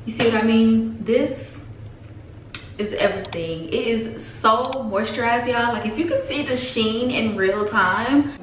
You see what I mean? This is everything. It is so moisturized, y'all. Like if you could see the sheen in real time.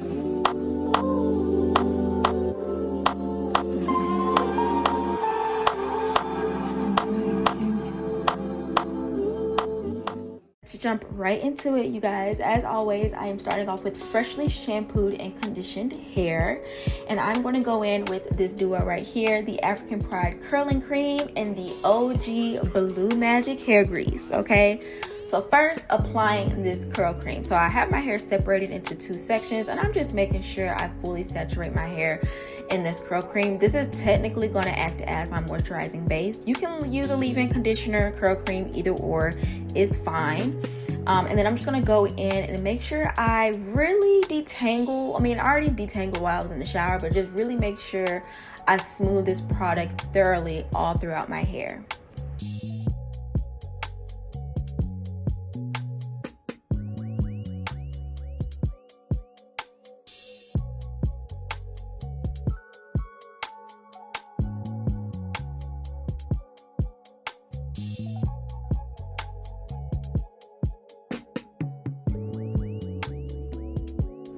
To jump right into it, you guys, as always, I am starting off with freshly shampooed and conditioned hair, and I'm going to go in with this duo right here, the African Pride curling cream and the OG Blue Magic hair grease. Okay, so first, applying this curl cream. So I have my hair separated into two sections, and I'm just making sure I fully saturate my hair in this curl cream. This is technically going to act as my moisturizing base. You can use a leave-in conditioner, curl cream, either or is fine. And then I'm just going to go in and make sure I really detangle. I mean, I already detangled while I was in the shower, but just really make sure I smooth this product thoroughly all throughout my hair.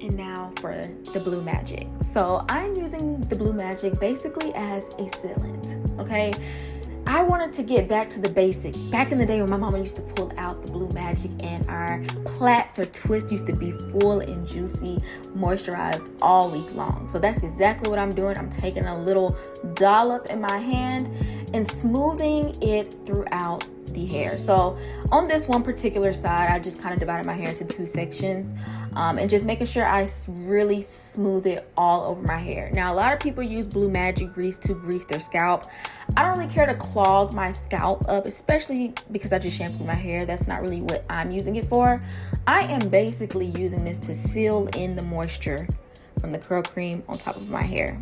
And now for the Blue Magic. So I'm using the Blue Magic basically as a sealant, okay? I wanted to get back to the basics. Back in the day when my mama used to pull out the Blue Magic and our plaits or twists used to be full and juicy, moisturized all week long. So that's exactly what I'm doing. I'm taking a little dollop in my hand and smoothing it throughout the hair. So on this one particular side, I just kind of divided my hair into two sections, and just making sure I really smooth it all over my hair. Now, a lot of people use Blue Magic grease to grease their scalp. I don't really care to clog my scalp up, especially because I just shampoo my hair. That's not really what I'm using it for. I am basically using this to seal in the moisture from the curl cream on top of my hair.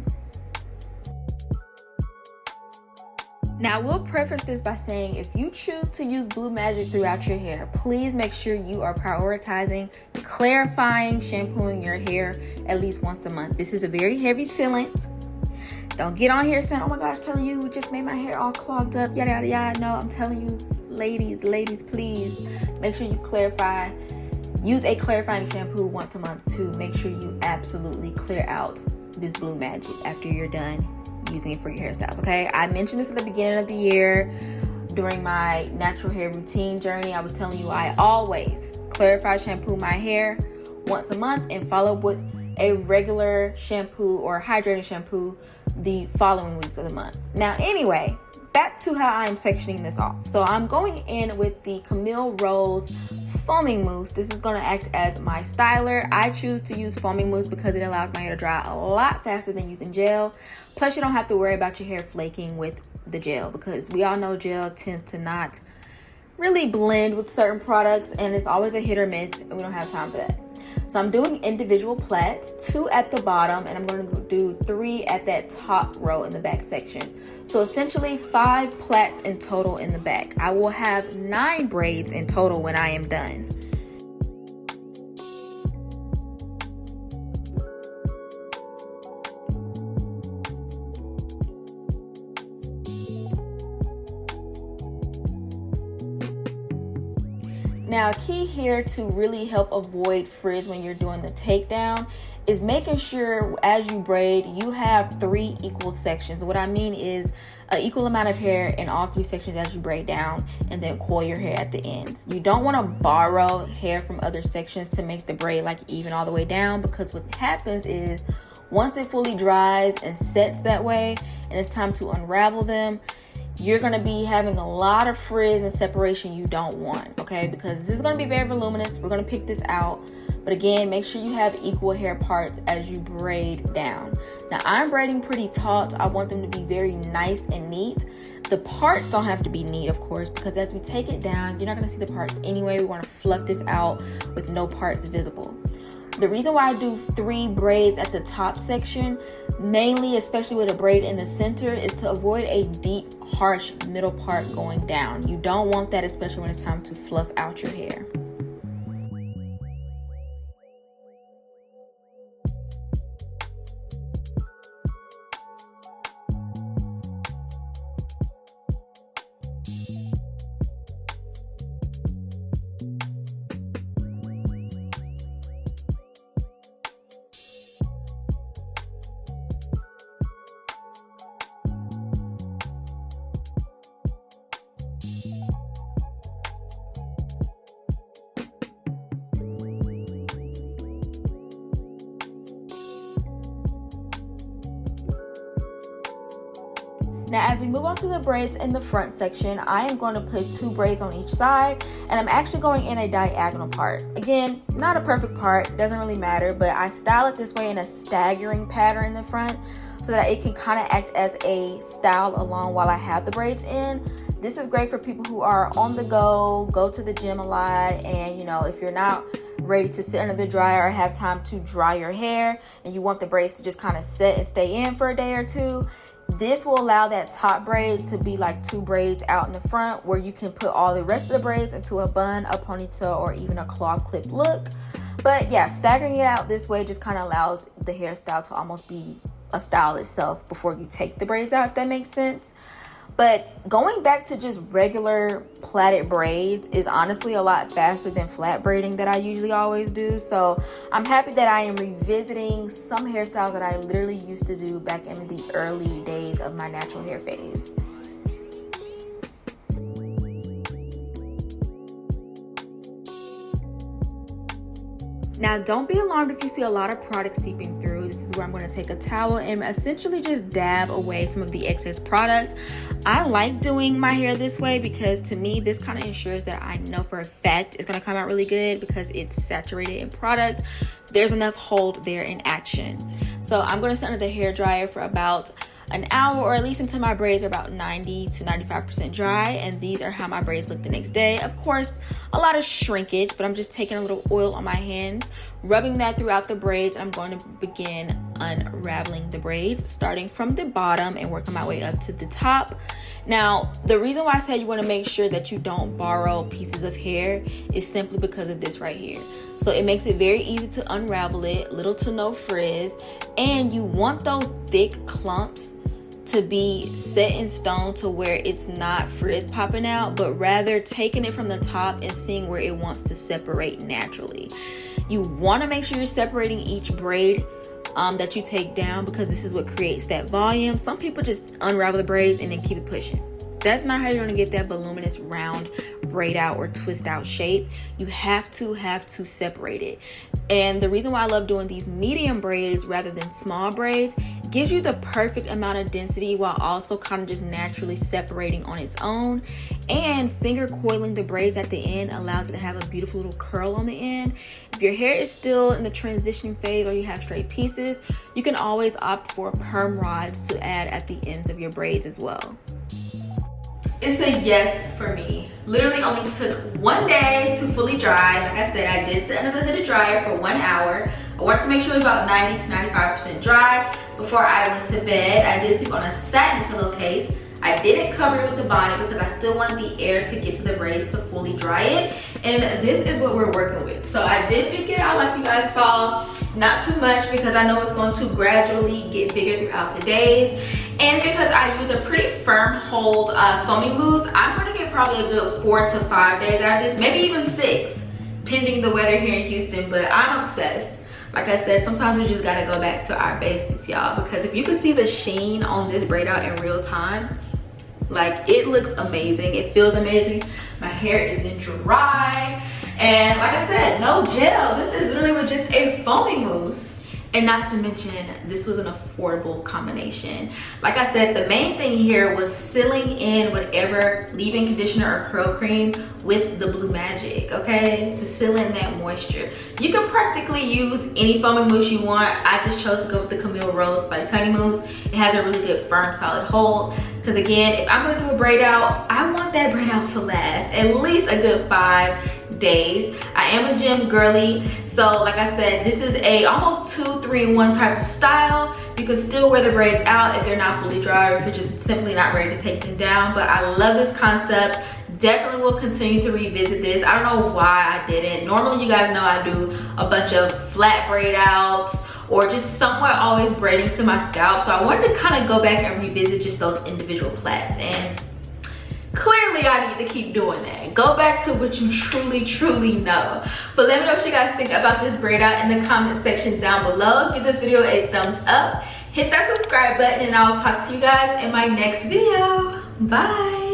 Now, I will preface this by saying if you choose to use Blue Magic throughout your hair, please make sure you are prioritizing clarifying, shampooing your hair at least once a month. This is a very heavy sealant. Don't get on here saying, oh my gosh, Kelly, you just made my hair all clogged up, yada, yada, yada. No, I'm telling you, ladies, please make sure you clarify. Use a clarifying shampoo once a month to make sure you absolutely clear out this Blue Magic after you're done using it for your hairstyles. Okay, I mentioned this at the beginning of the year during my natural hair routine journey. I was telling you I always clarify shampoo my hair once a month and follow up with a regular shampoo or hydrating shampoo the following weeks of the month. Now, anyway, back to how I'm sectioning this off. So I'm going in with the Camille Rose foaming mousse. This is going to act as my styler. I choose to use foaming mousse because it allows my hair to dry a lot faster than using gel. Plus, you don't have to worry about your hair flaking with the gel, because we all know gel tends to not really blend with certain products, and it's always a hit or miss, and we don't have time for that. So I'm doing individual plaits, 2 at the bottom, and I'm going to do 3 at that top row in the back section. So essentially 5 plaits in total in the back. I will have 9 braids in total when I am done. Now, key here to really help avoid frizz when you're doing the takedown is making sure as you braid, you have 3 equal sections. What I mean is an equal amount of hair in all 3 sections as you braid down, and then coil your hair at the ends. You don't want to borrow hair from other sections to make the braid like even all the way down, because what happens is once it fully dries and sets that way and it's time to unravel them, you're going to be having a lot of frizz and separation you don't want, okay? Because this is going to be very voluminous. We're going to pick this out. But again, make sure you have equal hair parts as you braid down. Now, I'm braiding pretty taut. I want them to be very nice and neat. The parts don't have to be neat, of course, because as we take it down, you're not going to see the parts anyway. We want to fluff this out with no parts visible. The reason why I do 3 braids at the top section, mainly, especially with a braid in the center, is to avoid a deep, harsh middle part going down. You don't want that, especially when it's time to fluff out your hair. Now, as we move on to the braids in the front section, I am going to put 2 braids on each side, and I'm actually going in a diagonal part. Again, not a perfect part, doesn't really matter, but I style it this way in a staggering pattern in the front so that it can kind of act as a style along while I have the braids in. This is great for people who are on the go to the gym a lot, and you know, if you're not ready to sit under the dryer or have time to dry your hair and you want the braids to just kind of set and stay in for a day or two, this will allow that top braid to be like 2 braids out in the front, where you can put all the rest of the braids into a bun, a ponytail, or even a claw clip look. But yeah, staggering it out this way just kind of allows the hairstyle to almost be a style itself before you take the braids out, if that makes sense. But going back to just regular plaited braids is honestly a lot faster than flat braiding that I usually always do. So I'm happy that I am revisiting some hairstyles that I literally used to do back in the early days of my natural hair phase. Now, don't be alarmed if you see a lot of product seeping through. This is where I'm going to take a towel and essentially just dab away some of the excess product. I like doing my hair this way because to me, this kind of ensures that I know for a fact it's going to come out really good because it's saturated in product. There's enough hold there in action. So I'm going to sit under the hair dryer for about an hour, or at least until my braids are about 90 to 95% dry, and these are how my braids look the next day. Of course, a lot of shrinkage, but I'm just taking a little oil on my hands, rubbing that throughout the braids, and I'm going to begin unraveling the braids, starting from the bottom and working my way up to the top. Now, the reason why I said you want to make sure that you don't borrow pieces of hair is simply because of this right here. So it makes it very easy to unravel it, little to no frizz, and you want those thick clumps to be set in stone to where it's not frizz popping out, but rather taking it from the top and seeing where it wants to separate naturally. You want to make sure you're separating each braid that you take down, because this is what creates that volume. Some people just unravel the braids and then keep it pushing. That's not how you're going to get that voluminous round braid out or twist out shape. You have to separate it. And the reason why I love doing these medium braids rather than small braids, gives you the perfect amount of density while also kind of just naturally separating on its own. And finger coiling the braids at the end allows it to have a beautiful little curl on the end. If your hair is still in the transitioning phase or you have straight pieces, you can always opt for perm rods to add at the ends of your braids as well. It's a yes for me. Literally only took 1 day to fully dry. Like I said, I did sit under the hooded dryer for 1 hour. I wanted to make sure it was about 90 to 95% dry before I went to bed. I did sleep on a satin pillowcase. I didn't cover it with the bonnet because I still wanted the air to get to the braids to fully dry it. And this is what we're working with. So I did pick it out like you guys saw. Not too much because I know it's going to gradually get bigger throughout the days. And because I use a pretty firm hold foaming mousse, I'm going to get probably a good 4 to 5 days out of this, maybe even 6, pending the weather here in Houston. But I'm obsessed. Like I said, sometimes we just gotta go back to our basics, y'all, because if you can see the sheen on this braid out in real time, like, it looks amazing, it feels amazing. My hair isn't dry, and like I said, no gel. This is literally with just a foaming mousse. And not to mention, this was an affordable combination. Like I said, the main thing here was sealing in whatever leave-in conditioner or curl cream with the Blue Magic, okay? To seal in that moisture. You can practically use any foaming mousse you want. I just chose to go with the Camille Rose by Tiny Mousse. It has a really good, firm, solid hold. Because again, if I'm gonna do a braid out, I want that braid out to last at least a good 5 days. I am a gym girly, so like I said, this is a almost 2-3-in-1 type of style. You can still wear the braids out if they're not fully dry or if you're just simply not ready to take them down. But I love this concept. Definitely will continue to revisit this. I don't know why I didn't. Normally, you guys know I do a bunch of flat braid outs or just somewhat always braiding to my scalp. So I wanted to kind of go back and revisit just those individual plaits, and clearly I need to keep doing that. Go back to what you truly know. But let me know what you guys think about this braid out in the comment section down below. Give this video a thumbs up, hit that subscribe button, and I'll talk to you guys in my next video. Bye.